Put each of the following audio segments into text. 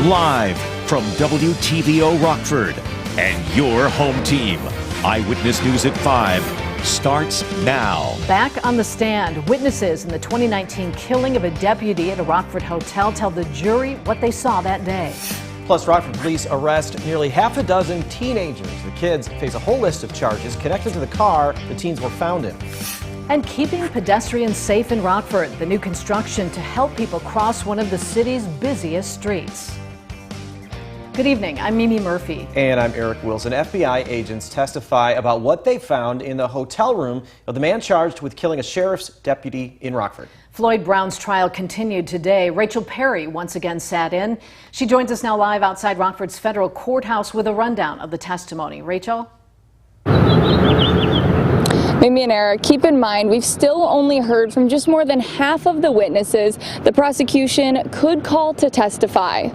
Live from WTVO Rockford and your home team. Eyewitness News at 5 starts now. Back on the stand, witnesses in the 2019 killing of a deputy at a Rockford hotel tell the jury what they saw that day. Plus, Rockford police arrest nearly half a dozen teenagers. The kids face a whole list of charges connected to the car the teens were found in. And keeping pedestrians safe in Rockford, the new construction to help people cross one of the city's busiest streets. Good evening, I'm Mimi Murphy. And I'm Eric Wilson. FBI agents testify about what they found in the hotel room of the man charged with killing a sheriff's deputy in Rockford. Floyd Brown's trial continued today. Rachel Perry once again sat in. She joins us now live outside Rockford's federal courthouse with a rundown of the testimony. Rachel? Mimi and Eric, keep in mind we've still only heard from just more than half of the witnesses the prosecution could call to testify.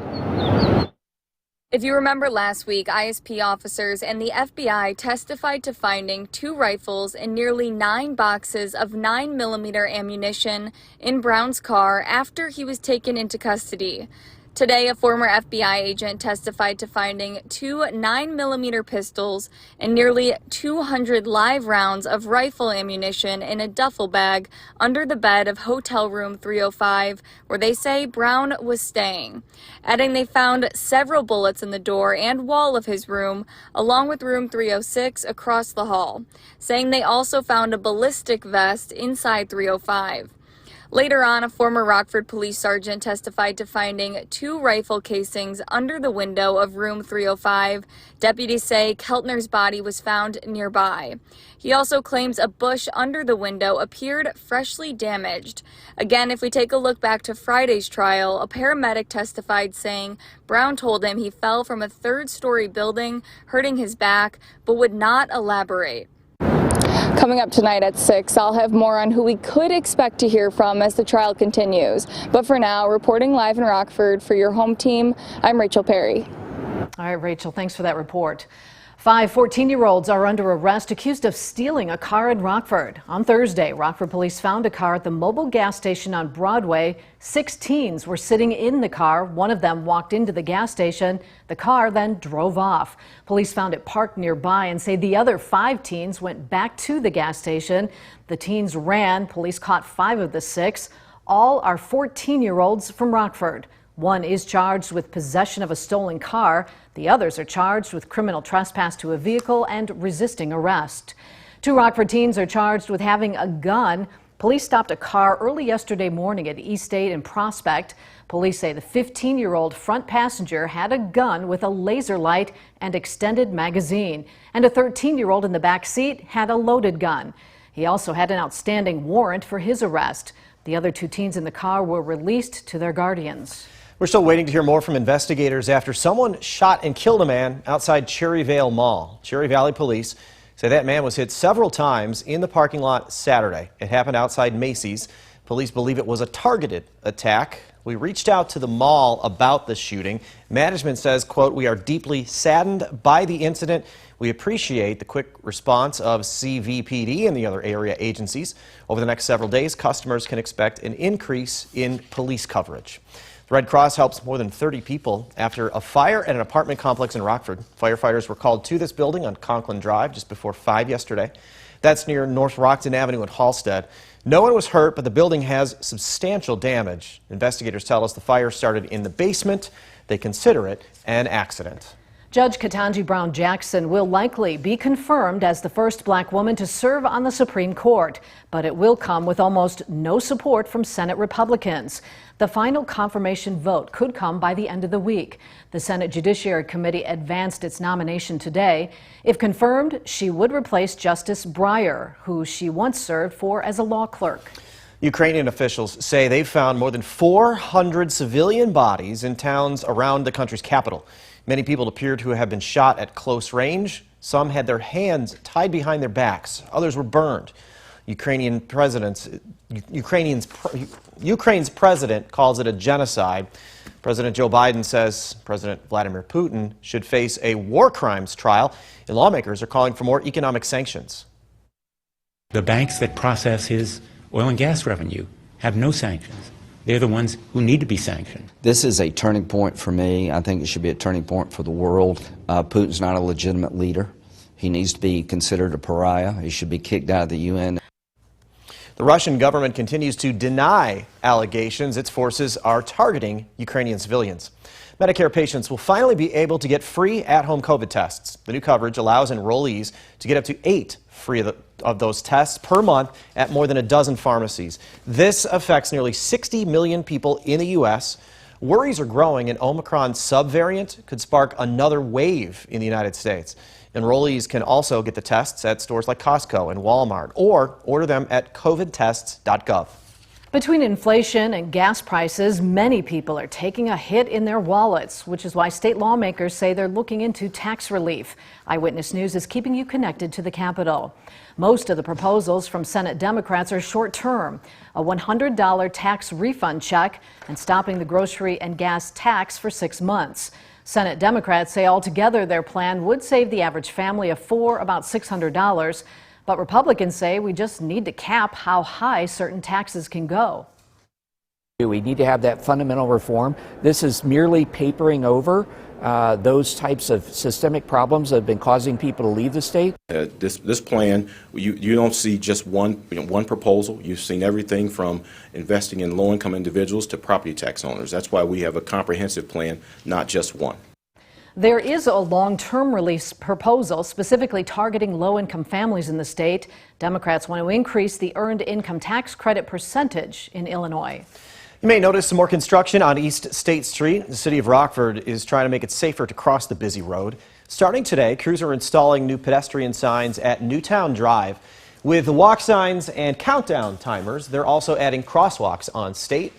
If you remember last week, ISP officers and the FBI testified to finding 2 rifles and nearly 9 boxes of 9mm ammunition in Brown's car after he was taken into custody. Today, a former FBI agent testified to finding 2 9mm pistols and nearly 200 live rounds of rifle ammunition in a duffel bag under the bed of hotel room 305, where they say Brown was staying. Adding they found several bullets in the door and wall of his room, along with room 306 across the hall, saying they also found a ballistic vest inside 305. Later on, a former Rockford police sergeant testified to finding 2 rifle casings under the window of room 305. Deputies say Keltner's body was found nearby. He also claims a bush under the window appeared freshly damaged. Again, if we take a look back to Friday's trial, a paramedic testified saying Brown told him he fell from a 3rd-story building, hurting his back, but would not elaborate. Coming up tonight at 6, I'll have more on who we could expect to hear from as the trial continues. But for now, reporting live in Rockford for your home team, I'm Rachel Perry. All right, Rachel, thanks for that report. 5 14-year-olds are under arrest accused of stealing a car in Rockford. On Thursday, Rockford police found a car at the mobile gas station on Broadway. 6 teens were sitting in the car. One of them walked into the gas station. The car then drove off. Police found it parked nearby and say the other 5 teens went back to the gas station. The teens ran. Police caught 5 of the 6. All are 14-year-olds from Rockford. One is charged with possession of a stolen car. The others are charged with criminal trespass to a vehicle and resisting arrest. 2 Rockford teens are charged with having a gun. Police stopped a car early yesterday morning at East State and Prospect. Police say the 15-year-old front passenger had a gun with a laser light and extended magazine, and a 13-year-old in the back seat had a loaded gun. He also had an outstanding warrant for his arrest. The other 2 teens in the car were released to their guardians. We're still waiting to hear more from investigators after someone shot and killed a man outside Cherryvale Mall. Cherry Valley police say that man was hit several times in the parking lot Saturday. It happened outside Macy's. Police believe it was a targeted attack. We reached out to the mall about the shooting. Management says, quote, "We are deeply saddened by the incident. We appreciate the quick response of CVPD and the other area agencies. Over the next several days, customers can expect an increase in police coverage." The Red Cross helps more than 30 people after a fire at an apartment complex in Rockford. Firefighters were called to this building on Conklin Drive just before 5 yesterday. That's near North Rockton Avenue in Halstead. No one was hurt, but the building has substantial damage. Investigators tell us the fire started in the basement. They consider it an accident. Judge Ketanji Brown Jackson will likely be confirmed as the first black woman to serve on the Supreme Court, but it will come with almost no support from Senate Republicans. The final confirmation vote could come by the end of the week. The Senate Judiciary Committee advanced its nomination today. If confirmed, she would replace Justice Breyer, who she once served for as a law clerk. Ukrainian officials say they've found more than 400 civilian bodies in towns around the country's capital. Many people appear to have been shot at close range. Some had their hands tied behind their backs. Others were burned. Ukraine's president calls it a genocide. President Joe Biden says President Vladimir Putin should face a war crimes trial, and lawmakers are calling for more economic sanctions. The banks that process his oil and gas revenue have no sanctions. they're the ones who need to be sanctioned. This is a turning point for me. I think it should be a turning point for the world. Putin's not a legitimate leader. He needs to be considered a pariah. He should be kicked out of the UN. The Russian government continues to deny allegations its forces are targeting Ukrainian civilians. Medicare patients will finally be able to get free at-home COVID tests. The new coverage allows enrollees to get up to 8 free of those tests per month at more than a dozen pharmacies. This affects nearly 60 million people in the U.S. Worries are growing an Omicron subvariant could spark another wave in the United States. Enrollees can also get the tests at stores like Costco and Walmart or order them at covidtests.gov. Between inflation and gas prices, many people are taking a hit in their wallets, which is why state lawmakers say they're looking into tax relief. Eyewitness News is keeping you connected to the Capitol. Most of the proposals from Senate Democrats are short-term, a $100 tax refund check and stopping the grocery and gas tax for 6 months. Senate Democrats say altogether their plan would save the average family of 4 about $600. But Republicans say we just need to cap how high certain taxes can go. We need to have that fundamental reform. This is merely papering over those types of systemic problems that have been causing people to leave the state. This plan, you don't see just one proposal. You've seen everything from investing in low-income individuals to property tax owners. That's why we have a comprehensive plan, not just one. There is a long-term release proposal specifically targeting low-income families in the state. Democrats want to increase the earned income tax credit percentage in Illinois. You may notice some more construction on East State Street. The city of Rockford is trying to make it safer to cross the busy road. Starting today, crews are installing new pedestrian signs at Newtown Drive. With the walk signs and countdown timers, they're also adding crosswalks on State.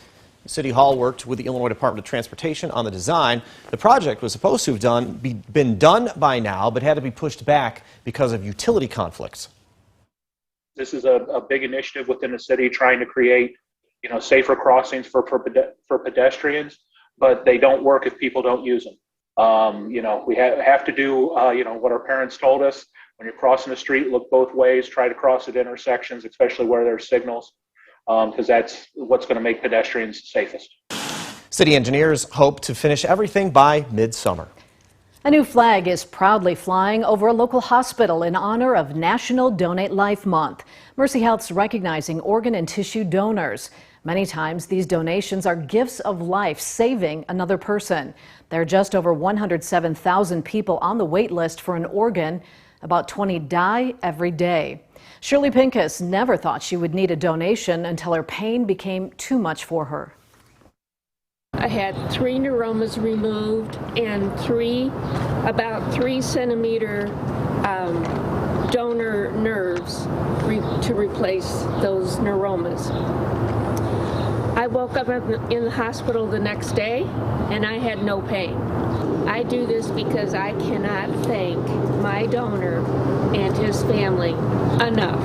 City Hall worked with the Illinois Department of Transportation on the design. The project was supposed to have been done by now, but had to be pushed back because of utility conflicts. This is a big initiative within the city trying to create, safer crossings for pedestrians, but they don't work if people don't use them. We have to do, what our parents told us. When you're crossing the street, look both ways, try to cross at intersections, especially where there's signals. Because that's what's going to make pedestrians safest. City engineers hope to finish everything by midsummer. A new flag is proudly flying over a local hospital in honor of National Donate Life Month. Mercy Health's recognizing organ and tissue donors. Many times these donations are gifts of life, saving another person. There are just over 107,000 people on the wait list for an organ. About 20 die every day. Shirley Pincus never thought she would need a donation until her pain became too much for her. I had 3 neuromas removed and about 3 centimeter donor nerves to replace those neuromas. I woke up in the hospital the next day and I had no pain. I do this because I cannot thank my donor and his family enough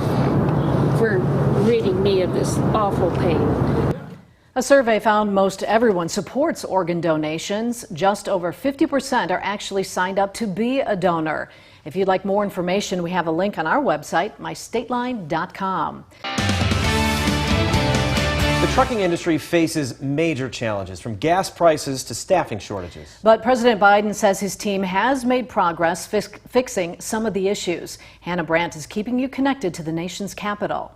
for ridding me of this awful pain. A survey found most everyone supports organ donations. Just over 50% are actually signed up to be a donor. If you'd like more information, we have a link on our website, mystateline.com. The trucking industry faces major challenges, from gas prices to staffing shortages. But President Biden says his team has made progress fixing some of the issues. Hannah Brandt is keeping you connected to the nation's capital.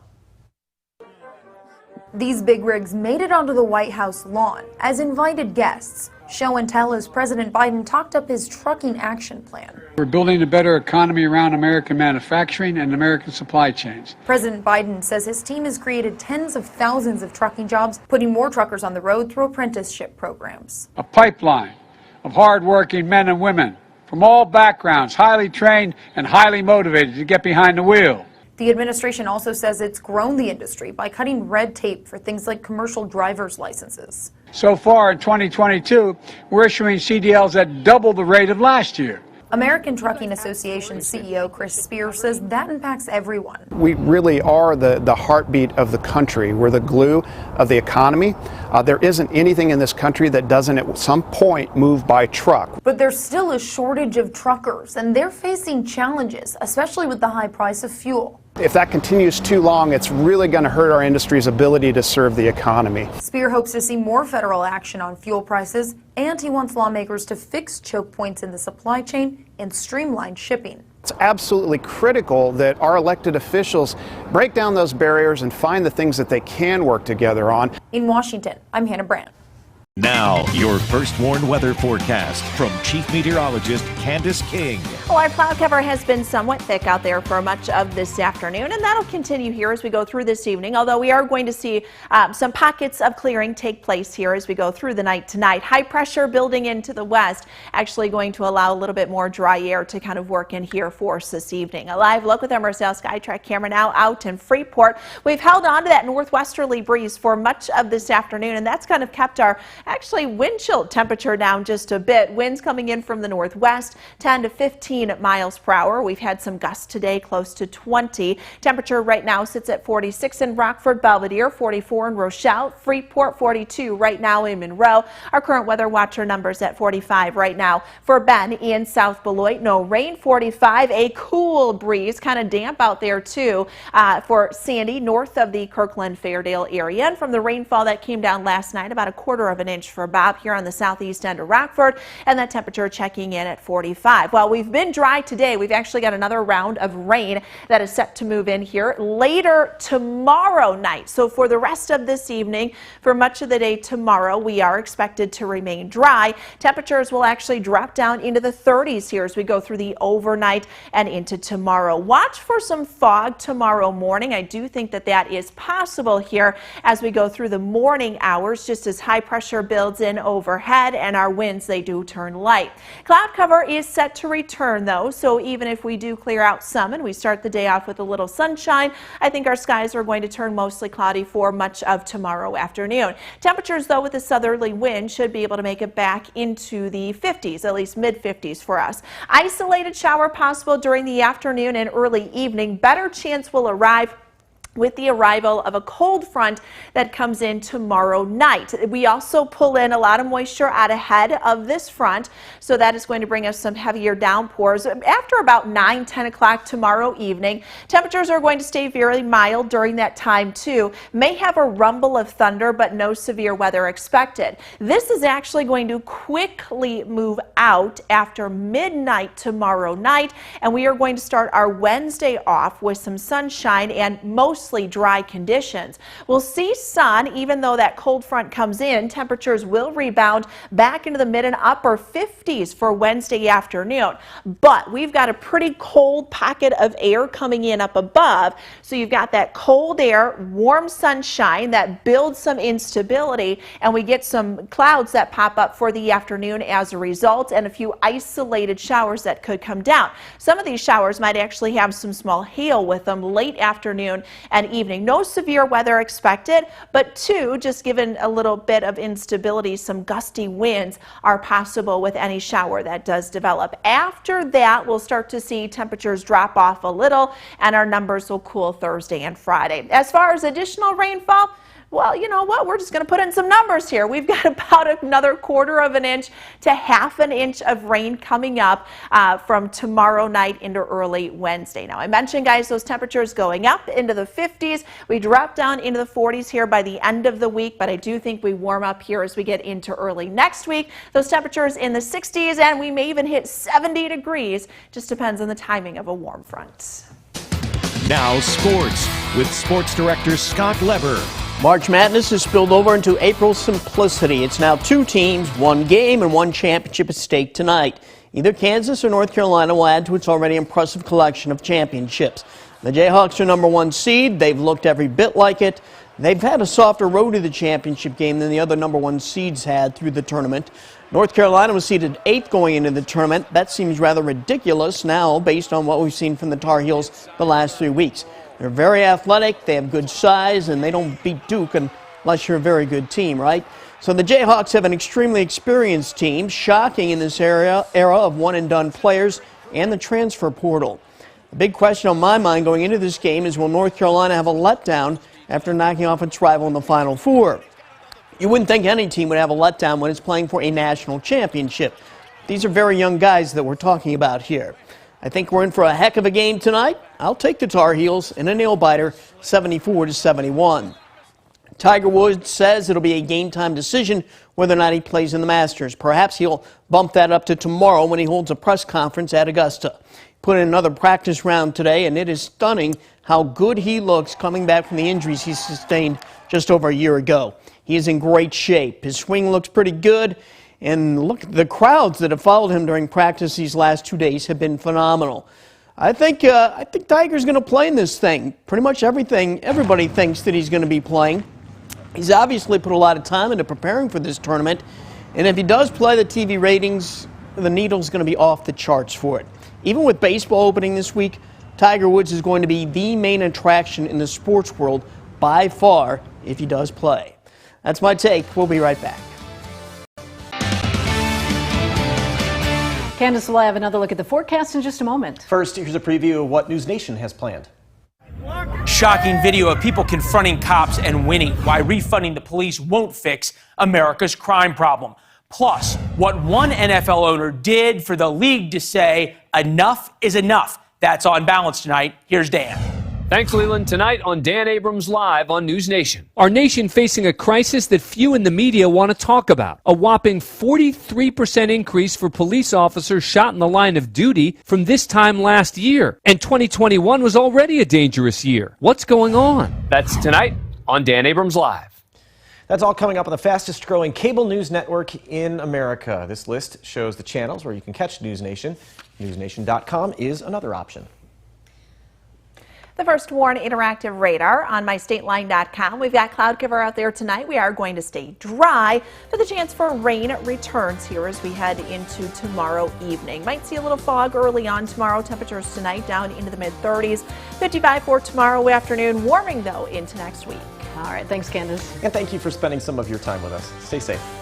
These big rigs made it onto the White House lawn as invited guests. Show and tell as President Biden talked up his trucking action plan. We're building a better economy around American manufacturing and American supply chains. President Biden says his team has created tens of thousands of trucking jobs, putting more truckers on the road through apprenticeship programs. A pipeline of hardworking men and women from all backgrounds, highly trained and highly motivated to get behind the wheel. The administration also says it's grown the industry by cutting red tape for things like commercial driver's licenses. So far in 2022, we're issuing CDLs at double the rate of last year. American Trucking Association CEO Chris Spear says that impacts everyone. We really are the heartbeat of the country. We're the glue of the economy. There isn't anything in this country that doesn't at some point move by truck. But there's still a shortage of truckers, and they're facing challenges, especially with the high price of fuel. If that continues too long, it's really going to hurt our industry's ability to serve the economy. Spear hopes to see more federal action on fuel prices, and he wants lawmakers to fix choke points in the supply chain and streamline shipping. It's absolutely critical that our elected officials break down those barriers and find the things that they can work together on. In Washington, I'm Hannah Brandt. Now, your first warned weather forecast from Chief Meteorologist Candace King. Well, our cloud cover has been somewhat thick out there for much of this afternoon, and that'll continue here as we go through this evening, although we are going to see some pockets of clearing take place here as we go through the night tonight. High pressure building into the west, actually going to allow a little bit more dry air to kind of work in here for us this evening. A live look with our Marcel Skytrack camera now out in Freeport. We've held on to that northwesterly breeze for much of this afternoon, and that's kind of kept our actually wind chill temperature down just a bit. Winds coming in from the northwest, 10 to 15 miles per hour. We've had some gusts today, close to 20. Temperature right now sits at 46 in Rockford, Belvedere, 44 in Rochelle, Freeport, 42 right now in Monroe. Our current weather watcher numbers at 45 right now for Ben in South Beloit. No rain, 45. A cool breeze, kind of damp out there too for Sandy, north of the Kirkland-Fairdale area. And from the rainfall that came down last night, about 1/4 of an inch for Bob here on the southeast end of Rockford, and that temperature checking in at 45. Well, we've been dry today. We've actually got another round of rain that is set to move in here later tomorrow night. So for the rest of this evening, for much of the day tomorrow, we are expected to remain dry. Temperatures will actually drop down into the 30s here as we go through the overnight and into tomorrow. Watch for some fog tomorrow morning. I do think that that is possible here as we go through the morning hours, just as high pressure builds in overhead and our winds, they do turn light. Cloud cover is set to return though, so even if we do clear out some and we start the day off with a little sunshine, I think our skies are going to turn mostly cloudy for much of tomorrow afternoon. Temperatures though with the southerly wind should be able to make it back into the 50s, at least mid 50s for us. Isolated shower possible during the afternoon and early evening. Better chance will arrive with the arrival of a cold front that comes in tomorrow night. We also pull in a lot of moisture out ahead of this front, so that is going to bring us some heavier downpours after about 9-10 o'clock tomorrow evening. Temperatures are going to stay very mild during that time too. May have a rumble of thunder, but no severe weather expected. This is actually going to quickly move out after midnight tomorrow night, and we are going to start our Wednesday off with some sunshine and mostly dry conditions. We'll see sun even though that cold front comes in. Temperatures will rebound back into the mid and upper 50s for Wednesday afternoon. But we've got a pretty cold pocket of air coming in up above. So you've got that cold air, warm sunshine that builds some instability, and we get some clouds that pop up for the afternoon as a result, and a few isolated showers that could come down. Some of these showers might actually have some small hail with them late afternoon and evening. No severe weather expected, but just given a little bit of instability, some gusty winds are possible with any shower that does develop. After that, we'll start to see temperatures drop off a little, and our numbers will cool Thursday and Friday. As far as additional rainfall, well, you know what? We're just going to put in some numbers here. We've got about another 1/4 of an inch to 1/2 an inch of rain coming up from tomorrow night into early Wednesday. Now, I mentioned, guys, those temperatures going up into the 50s. We drop down into the 40s here by the end of the week, but I do think we warm up here as we get into early next week. Those temperatures in the 60s, and we may even hit 70 degrees. Just depends on the timing of a warm front. Now sports with sports director Scott Lever. March Madness has spilled over into April simplicity. It's now 2 teams, 1 game, and 1 championship at stake tonight. Either Kansas or North Carolina will add to its already impressive collection of championships. The Jayhawks are #1 seed. They've looked every bit like it. They've had a softer road to the championship game than the other #1 seeds had through the tournament. North Carolina was seeded 8th going into the tournament. That seems rather ridiculous now based on what we've seen from the Tar Heels the last 3 weeks. They're very athletic, they have good size, and they don't beat Duke unless you're a very good team, right? So the Jayhawks have an extremely experienced team, shocking in this era of one-and-done players and the transfer portal. The big question on my mind going into this game is, will North Carolina have a letdown after knocking off its rival in the Final Four? You wouldn't think any team would have a letdown when it's playing for a national championship. These are very young guys that we're talking about here. I think we're in for a heck of a game tonight. I'll take the Tar Heels in a nail-biter, 74-71. Tiger Woods says it'll be a game-time decision whether or not he plays in the Masters. Perhaps he'll bump that up to tomorrow when he holds a press conference at Augusta. Put in another practice round today, and it is stunning how good he looks coming back from the injuries he sustained just over a year ago. He is in great shape. His swing looks pretty good. And look, the crowds that have followed him during practice these last 2 days have been phenomenal. I think Tiger's going to play in this thing. Pretty much everybody thinks that he's going to be playing. He's obviously put a lot of time into preparing for this tournament. And if he does play, the TV ratings, the needle's going to be off the charts for it. Even with baseball opening this week, Tiger Woods is going to be the main attraction in the sports world by far if he does play. That's my take. We'll be right back. Candace will have another look at the forecast in just a moment. First, here's a preview of what News Nation has planned. Shocking video of people confronting cops and winning why refunding the police won't fix America's crime problem. Plus, what one NFL owner did for the league to say enough is enough. That's On Balance tonight. Here's Dan. Thanks, Leland. Tonight on Dan Abrams Live on News Nation. Our nation facing a crisis that few in the media want to talk about. A whopping 43% increase for police officers shot in the line of duty from this time last year. And 2021 was already a dangerous year. What's going on? That's tonight on Dan Abrams Live. That's all coming up on the fastest growing cable news network in America. This list shows the channels where you can catch News Nation. NewsNation.com is another option. The first Warn Interactive Radar on MyStateline.com. We've got cloud cover out there tonight. We are going to stay dry, but the chance for rain returns here as we head into tomorrow evening. Might see a little fog early on tomorrow. Temperatures tonight down into the mid-30s. 55 for tomorrow afternoon. Warming, though, into next week. All right. Thanks, Candace. And thank you for spending some of your time with us. Stay safe.